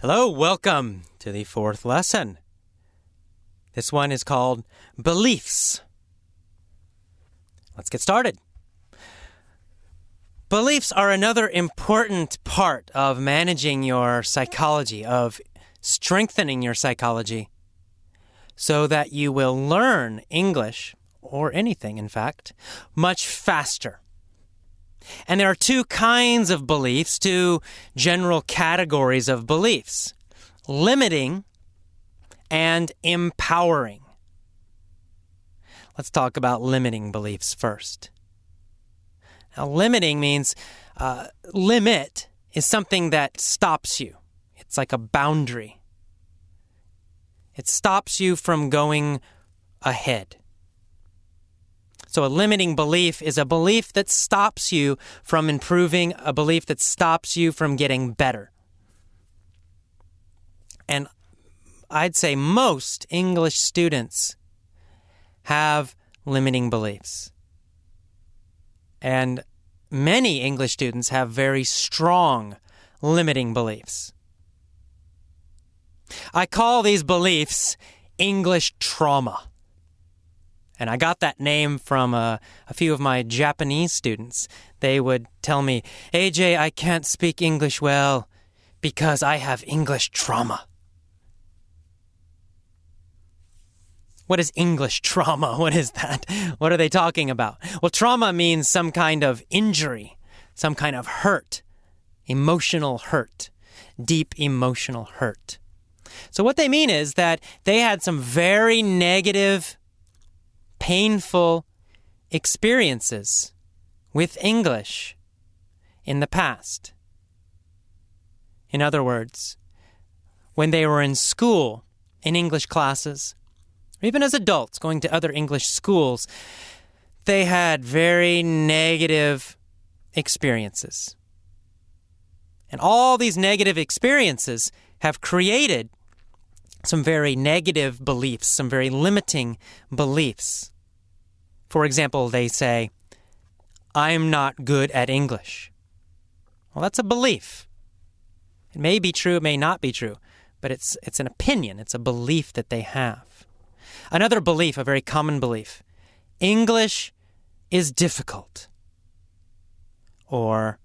Hello, welcome to the fourth lesson. This one is called Beliefs. Let's get started. Beliefs are another important part of managing your psychology, of strengthening your psychology, so that you will learn English, or anything in fact, much faster. And there are two kinds of beliefs, two general categories of beliefs: limiting and empowering. Let's talk about limiting beliefs first. Now, limiting means limit is something that stops you. It's like a boundary. It stops you from going ahead. So a limiting belief is a belief that stops you from improving, a belief that stops you from getting better. And I'd say most English students have limiting beliefs. And many English students have very strong limiting beliefs. I call these beliefs English trauma. And I got that name from a few of my Japanese students. They would tell me, AJ, I can't speak English well because I have English trauma. What is English trauma? What is that? What are they talking about? Well, trauma means some kind of injury, some kind of hurt, emotional hurt, deep emotional hurt. So what they mean is that they had some very negative, painful experiences with English in the past. In other words, when they were in school, in English classes, or even as adults going to other English schools, they had very negative experiences. And all these negative experiences have created some very negative beliefs, some very limiting beliefs. For example, they say, I'm not good at English. Well, that's a belief. It may be true, it may not be true, but it's an opinion, it's a belief that they have. Another belief, a very common belief, English is difficult. Or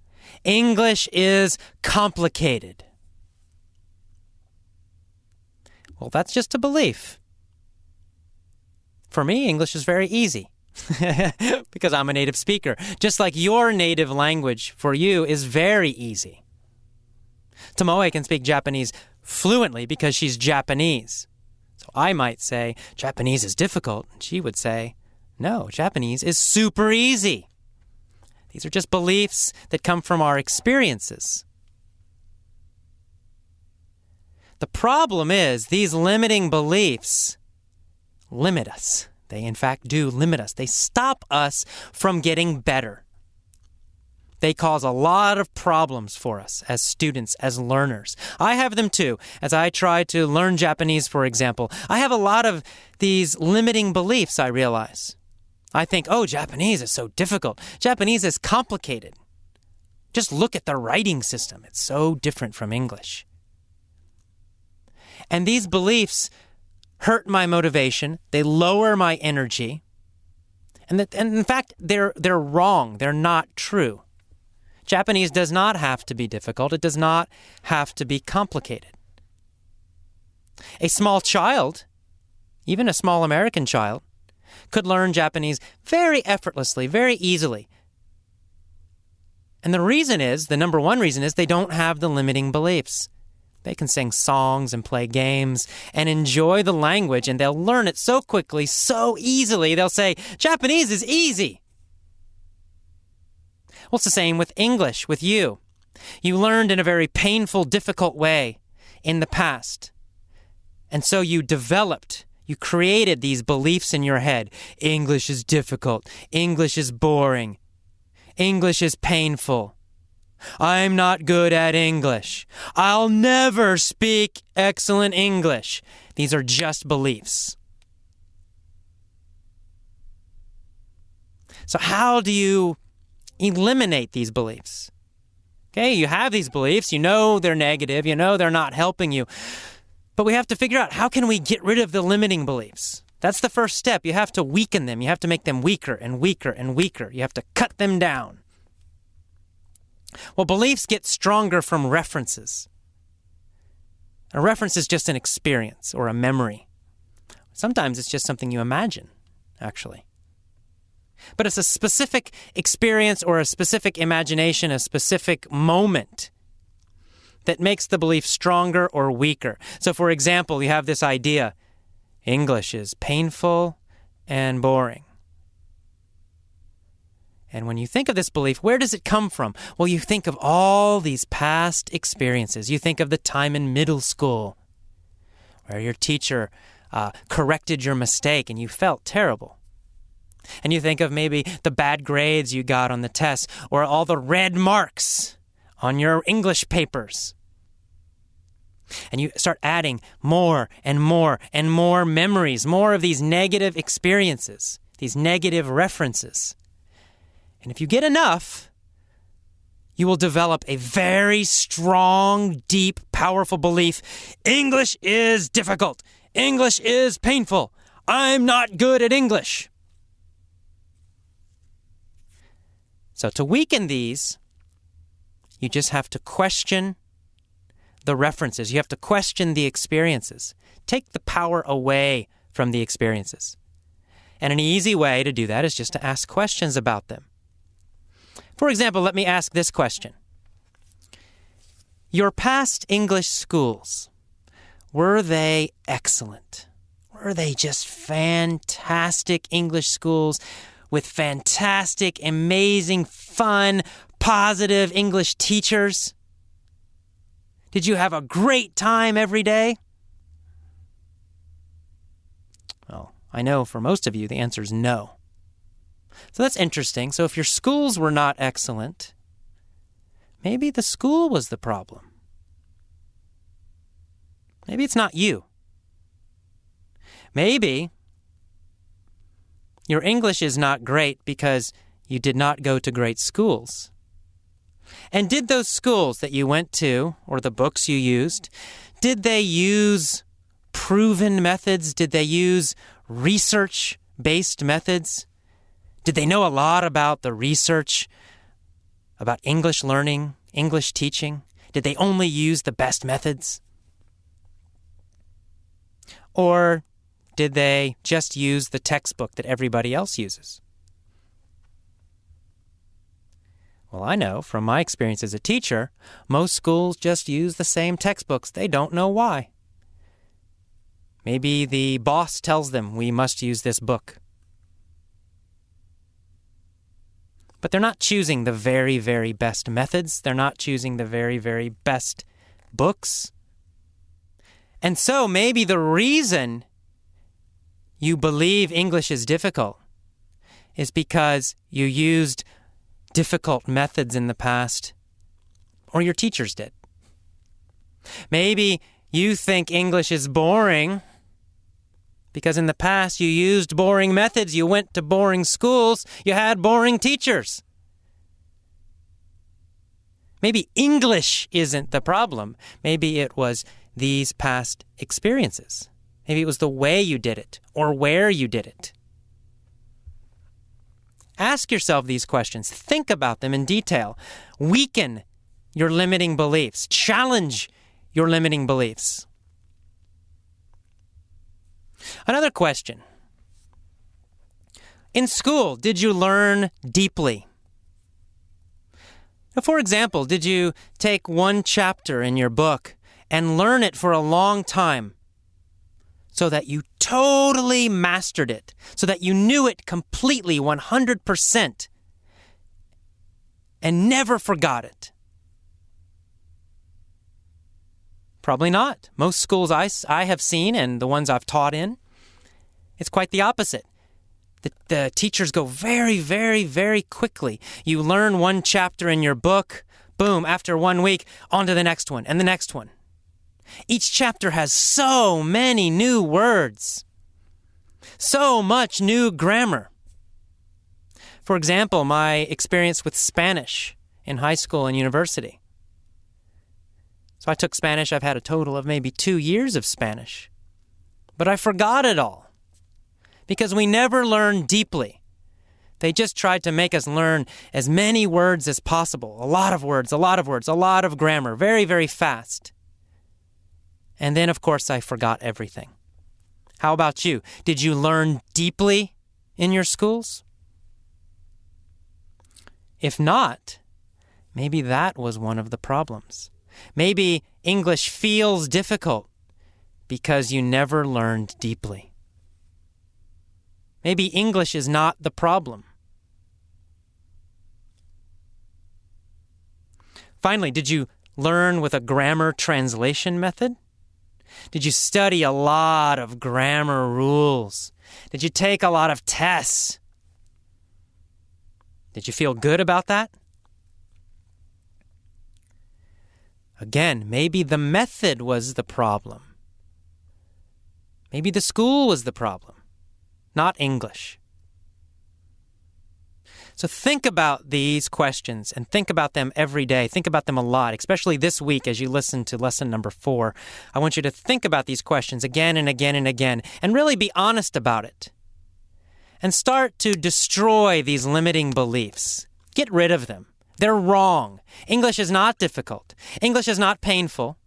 English is complicated. Well, that's just a belief. For me, English is very easy because I'm a native speaker. Just like your native language for you is very easy. Tomoe can speak Japanese fluently because she's Japanese. So I might say, Japanese is difficult. And she would say, no, Japanese is super easy. These are just beliefs that come from our experiences. The problem is these limiting beliefs limit us. They, in fact, do limit us. They stop us from getting better. They cause a lot of problems for us as students, as learners. I have them too. As I try to learn Japanese, for example, I have a lot of these limiting beliefs, I realize. I think, oh, Japanese is so difficult. Japanese is complicated. Just look at the writing system. It's so different from English. And these beliefs hurt my motivation. They lower my energy. And in fact, they're wrong. They're not true. Japanese does not have to be difficult. It does not have to be complicated. A small child, even a small American child, could learn Japanese very effortlessly, very easily. And the number one reason is they don't have the limiting beliefs. They can sing songs and play games and enjoy the language, and they'll learn it so quickly, so easily. They'll say, Japanese is easy. Well, it's the same with English, with you. You learned in a very painful, difficult way in the past. And so you created these beliefs in your head. English is difficult. English is boring. English is painful. I'm not good at English. I'll never speak excellent English. These are just beliefs. So how do you eliminate these beliefs? Okay, you have these beliefs, you know they're negative, you know they're not helping you. But we have to figure out, how can we get rid of the limiting beliefs? That's the first step. You have to weaken them. You have to make them weaker and weaker and weaker. You have to cut them down. Well, beliefs get stronger from references. A reference is just an experience or a memory. Sometimes it's just something you imagine, actually. But it's a specific experience or a specific imagination, a specific moment that makes the belief stronger or weaker. So, for example, you have this idea, English is painful and boring. And when you think of this belief, where does it come from? Well, you think of all these past experiences. You think of the time in middle school where your teacher corrected your mistake and you felt terrible. And you think of maybe the bad grades you got on the test or all the red marks on your English papers. And you start adding more and more and more memories, more of these negative experiences, these negative references. And if you get enough, you will develop a very strong, deep, powerful belief. English is difficult. English is painful. I'm not good at English. So to weaken these, you just have to question the references. You have to question the experiences. Take the power away from the experiences. And an easy way to do that is just to ask questions about them. For example, let me ask this question. Your past English schools, were they excellent? Were they just fantastic English schools with fantastic, amazing, fun, positive English teachers? Did you have a great time every day? Well, I know for most of you the answer is no. So that's interesting. So if your schools were not excellent, maybe the school was the problem. Maybe it's not you. Maybe your English is not great because you did not go to great schools. And did those schools that you went to, or the books you used, did they use proven methods? Did they use research-based methods? Did they know a lot about the research, about English learning, English teaching? Did they only use the best methods? Or did they just use the textbook that everybody else uses? Well, I know from my experience as a teacher, most schools just use the same textbooks. They don't know why. Maybe the boss tells them we must use this book. But they're not choosing the very, very best methods. They're not choosing the very, very best books. And so maybe the reason you believe English is difficult is because you used difficult methods in the past, or your teachers did. Maybe you think English is boring because in the past you used boring methods, you went to boring schools, you had boring teachers. Maybe English isn't the problem. Maybe it was these past experiences. Maybe it was the way you did it or where you did it. Ask yourself these questions. Think about them in detail. Weaken your limiting beliefs. Challenge your limiting beliefs. Another question. In school, did you learn deeply? For example, did you take one chapter in your book and learn it for a long time so that you totally mastered it, so that you knew it completely 100% and never forgot it? Probably not. Most schools I have seen and the ones I've taught in, it's quite the opposite. The teachers go very, very, very quickly. You learn one chapter in your book, boom, after 1 week, on to the next one and the next one. Each chapter has so many new words, so much new grammar. For example, my experience with Spanish in high school and university. So I took Spanish. I've had a total of maybe 2 years of Spanish. But I forgot it all because we never learned deeply. They just tried to make us learn as many words as possible. A lot of words, a lot of words, a lot of grammar, very, very fast. And then, of course, I forgot everything. How about you? Did you learn deeply in your schools? If not, maybe that was one of the problems. Maybe English feels difficult because you never learned deeply. Maybe English is not the problem. Finally, did you learn with a grammar translation method? Did you study a lot of grammar rules? Did you take a lot of tests? Did you feel good about that? Again, maybe the method was the problem. Maybe the school was the problem, not English. So think about these questions and think about them every day. Think about them a lot, especially this week as you listen to lesson number 4. I want you to think about these questions again and again and again and really be honest about it. And start to destroy these limiting beliefs. Get rid of them. They're wrong. English is not difficult. English is not painful.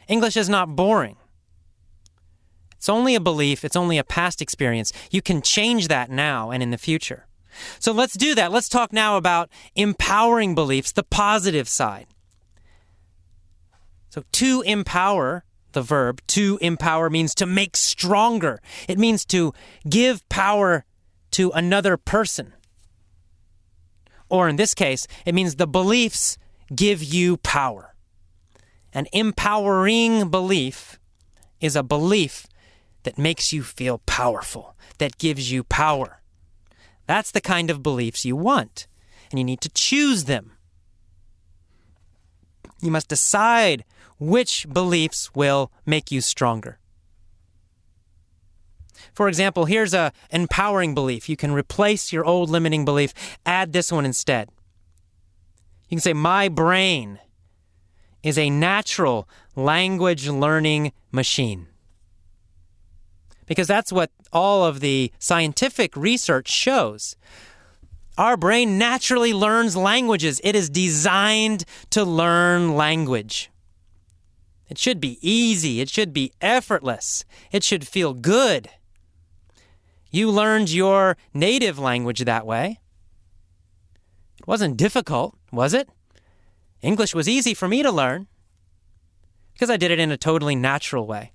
English is not boring. It's only a belief. It's only a past experience. You can change that now and in the future. So let's do that. Let's talk now about empowering beliefs, the positive side. So to empower, the verb, to empower means to make stronger. It means to give power to another person. Or in this case, it means the beliefs give you power. An empowering belief is a belief that makes you feel powerful, that gives you power. That's the kind of beliefs you want, and you need to choose them. You must decide which beliefs will make you stronger. For example, here's an empowering belief. You can replace your old limiting belief, add this one instead. You can say, my brain is a natural language learning machine. Because that's what all of the scientific research shows. Our brain naturally learns languages. It is designed to learn language. It should be easy. It should be effortless. It should feel good. You learned your native language that way. It wasn't difficult, was it? English was easy for me to learn because I did it in a totally natural way.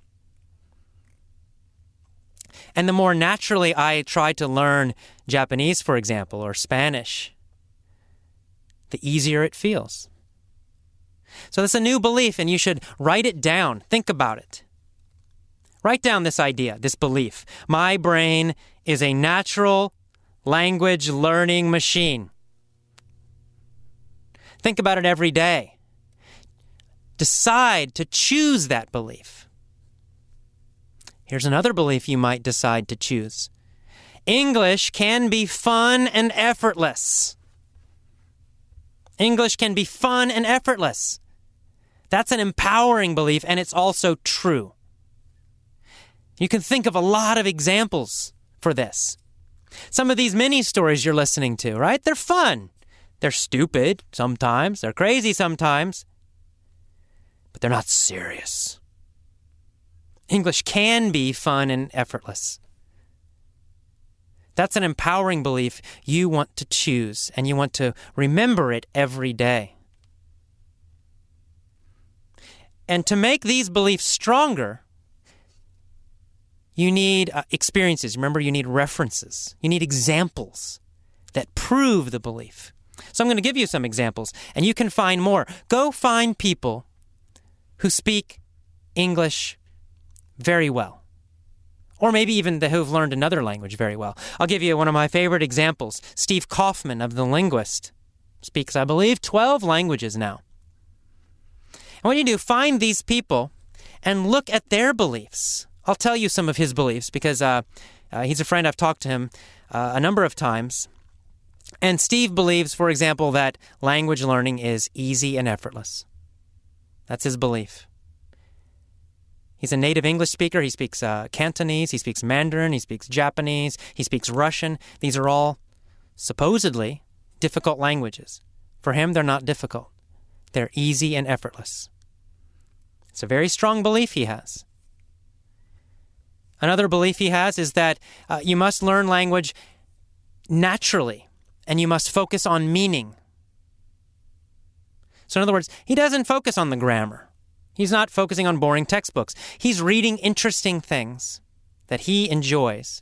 And the more naturally I try to learn Japanese, for example, or Spanish, the easier it feels. So that's a new belief, and you should write it down. Think about it. Write down this idea, this belief. My brain is a natural language learning machine. Think about it every day. Decide to choose that belief. Here's another belief you might decide to choose. English can be fun and effortless. English can be fun and effortless. That's an empowering belief, and it's also true. You can think of a lot of examples for this. Some of these mini stories you're listening to, right? They're fun. They're stupid sometimes. They're crazy sometimes. But they're not serious. English can be fun and effortless. That's an empowering belief you want to choose, and you want to remember it every day. And to make these beliefs stronger, you need experiences. Remember, you need references. You need examples that prove the belief. So I'm going to give you some examples, and you can find more. Go find people who speak English very well, or maybe even who've learned another language very well. I'll give you one of my favorite examples. Steve Kaufman of The Linguist speaks, I believe, 12 languages now. And what you do, find these people and look at their beliefs. I'll tell you some of his beliefs because he's a friend. I've talked to him a number of times. And Steve believes, for example, that language learning is easy and effortless. That's his belief. He's a native English speaker. He speaks Cantonese. He speaks Mandarin. He speaks Japanese. He speaks Russian. These are all supposedly difficult languages. For him, they're not difficult. They're easy and effortless. It's a very strong belief he has. Another belief he has is that you must learn language naturally, and you must focus on meaning. So in other words, he doesn't focus on the grammar. He's not focusing on boring textbooks. He's reading interesting things that he enjoys.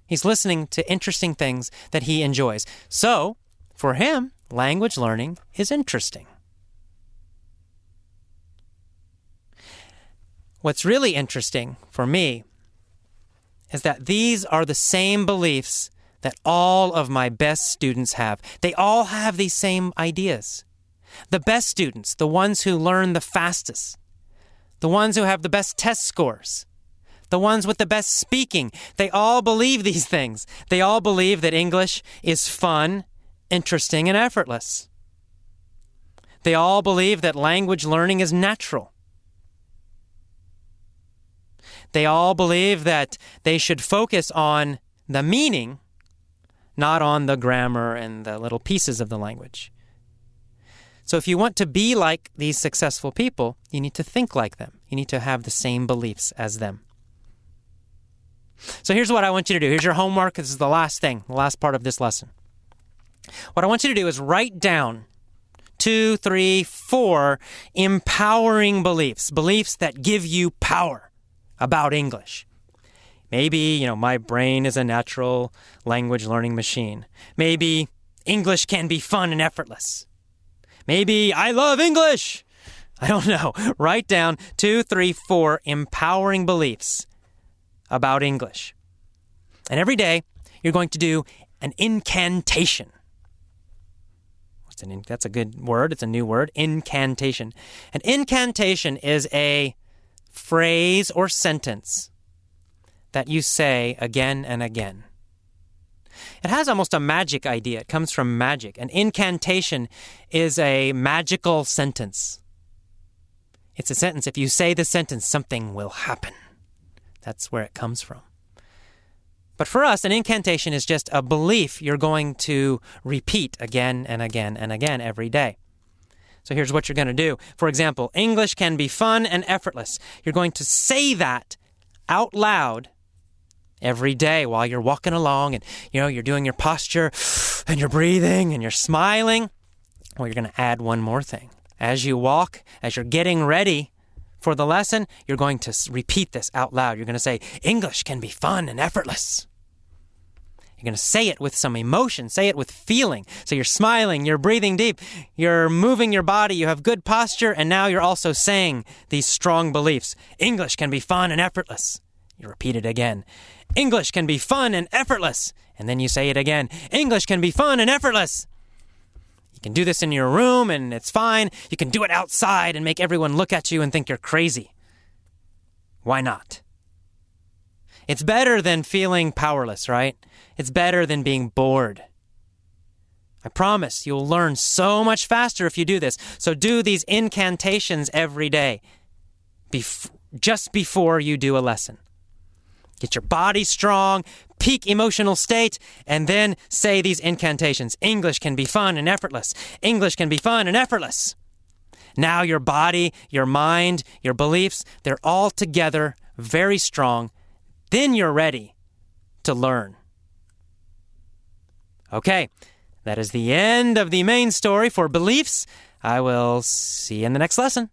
He's listening to interesting things that he enjoys. So, for him, language learning is interesting. What's really interesting for me is that these are the same beliefs that all of my best students have. They all have these same ideas. The best students, the ones who learn the fastest, the ones who have the best test scores, the ones with the best speaking, they all believe these things. They all believe that English is fun, interesting, and effortless. They all believe that language learning is natural. They all believe that they should focus on the meaning, not on the grammar and the little pieces of the language. So if you want to be like these successful people, you need to think like them. You need to have the same beliefs as them. So here's what I want you to do. Here's your homework. This is the last thing, the last part of this lesson. What I want you to do is write down 2, 3, 4 empowering beliefs, beliefs that give you power about English. Maybe, my brain is a natural language learning machine. Maybe English can be fun and effortless. Maybe I love English. I don't know. Write down 2, 3, 4 empowering beliefs about English. And every day, you're going to do an incantation. That's a good word. It's a new word. Incantation. An incantation is a phrase or sentence that you say again and again. It has almost a magic idea. It comes from magic. An incantation is a magical sentence. It's a sentence. If you say the sentence, something will happen. That's where it comes from. But for us, an incantation is just a belief you're going to repeat again and again and again every day. So here's what you're going to do. For example, English can be fun and effortless. You're going to say that out loud every day while you're walking along and, you're doing your posture and you're breathing and you're smiling. Well, you're going to add one more thing. As you walk, as you're getting ready for the lesson, you're going to repeat this out loud. You're going to say, English can be fun and effortless. You're going to say it with some emotion, say it with feeling. So you're smiling, you're breathing deep, you're moving your body, you have good posture, and now you're also saying these strong beliefs. English can be fun and effortless. You repeat it again. English can be fun and effortless. And then you say it again. English can be fun and effortless. You can do this in your room and it's fine. You can do it outside and make everyone look at you and think you're crazy. Why not? It's better than feeling powerless, right? It's better than being bored. I promise you'll learn so much faster if you do this. So do these incantations every day, just before you do a lesson. Get your body strong, peak emotional state, and then say these incantations. English can be fun and effortless. English can be fun and effortless. Now your body, your mind, your beliefs, they're all together, very strong. Then you're ready to learn. Okay, that is the end of the main story for beliefs. I will see you in the next lesson.